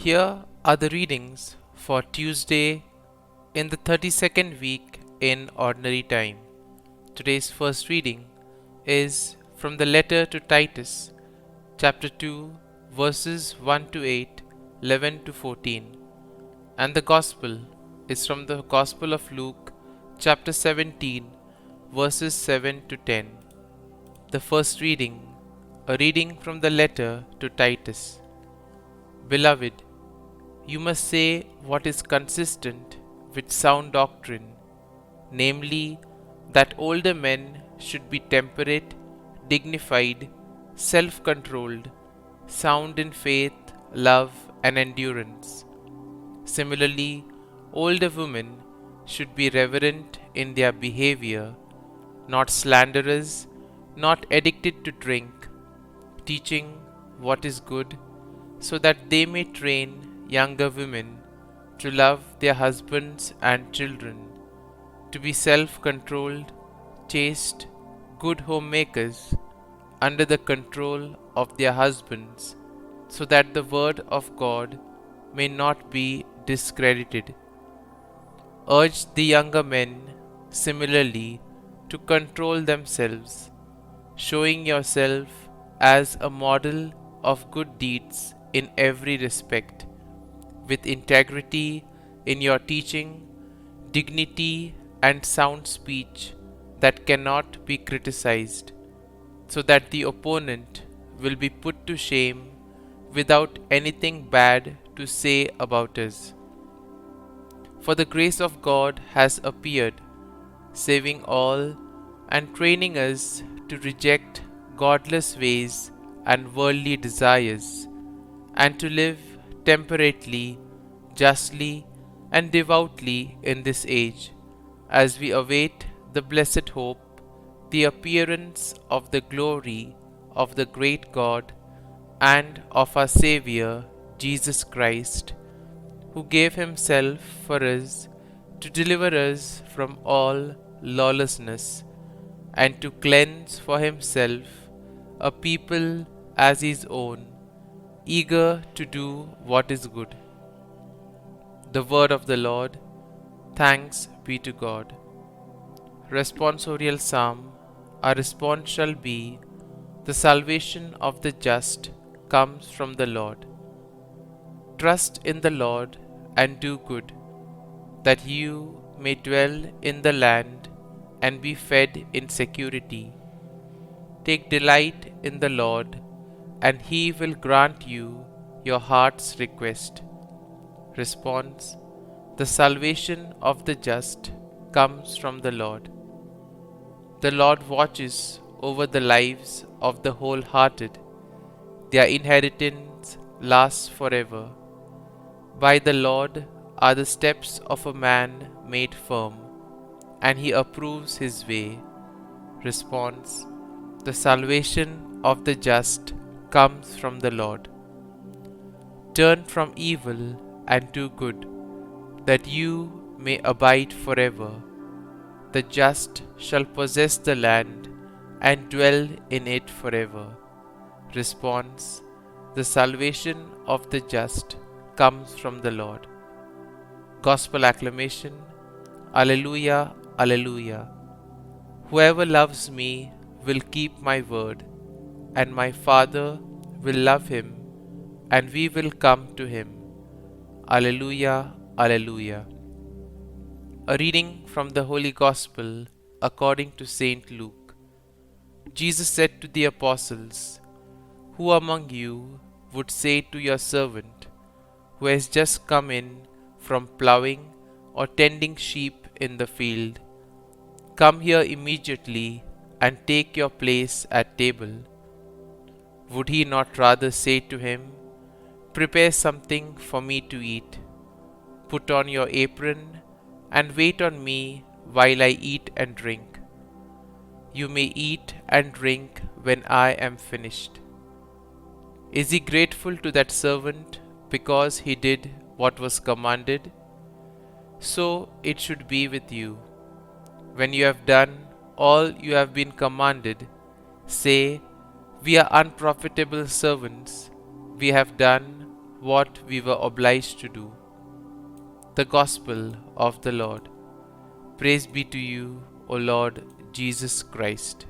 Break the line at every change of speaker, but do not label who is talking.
Here are the readings for Tuesday in the 32nd week in Ordinary Time. Today's first reading is from the letter to Titus, chapter 2, verses 1 to 8, 11 to 14. And the Gospel is from the Gospel of Luke, chapter 17, verses 7 to 10. The first reading, a reading from the letter to Titus. Beloved, you must say what is consistent with sound doctrine, namely, that older men should be temperate, dignified, self-controlled, sound in faith, love, and endurance. Similarly, older women should be reverent in their behavior, not slanderers, not addicted to drink, teaching what is good, so that they may train younger women to love their husbands and children, to be self-controlled, chaste, good homemakers, under the control of their husbands, so that the word of God may not be discredited. Urge the younger men similarly to control themselves, showing yourself as a model of good deeds in every respect, with integrity in your teaching, dignity and sound speech that cannot be criticized, so that the opponent will be put to shame without anything bad to say about us. For the grace of God has appeared, saving all and training us to reject godless ways and worldly desires, and to live temperately, justly, and devoutly in this age, as we await the blessed hope, the appearance of the glory of the great God and of our Xavier, Jesus Christ, who gave himself for us to deliver us from all lawlessness, and to cleanse for himself a people as his own, eager to do what is good. The word of the Lord. Thanks be to God. Responsorial Psalm. Our response shall be, the salvation of the just comes from the Lord. Trust in the Lord and do good, that you may dwell in the land and be fed in security. Take delight in the Lord, and he will grant you your heart's request. Response. The salvation of the just comes from the Lord. The Lord watches over the lives of the wholehearted. Their inheritance lasts forever. By the Lord are the steps of a man made firm, and he approves his way. Response. The salvation of the just comes from the Lord. Turn from evil and do good, that you may abide forever. The just shall possess the land and dwell in it forever. Response. The salvation of the just comes from the Lord. Gospel acclamation. Alleluia, Alleluia. Whoever loves me will keep my word, and my Father will love him, and we will come to him. Alleluia, Alleluia. A reading from the Holy Gospel according to Saint Luke. Jesus said to the apostles, who among you would say to your servant, who has just come in from plowing or tending sheep in the field, come here immediately and take your place at table? Would he not rather say to him, prepare something for me to eat, put on your apron, and wait on me while I eat and drink? You may eat and drink when I am finished. Is he grateful to that servant because he did what was commanded? So it should be with you. When you have done all you have been commanded, say, we are unprofitable servants. We have done what we were obliged to do. The Gospel of the Lord. Praise be to you, O Lord Jesus Christ.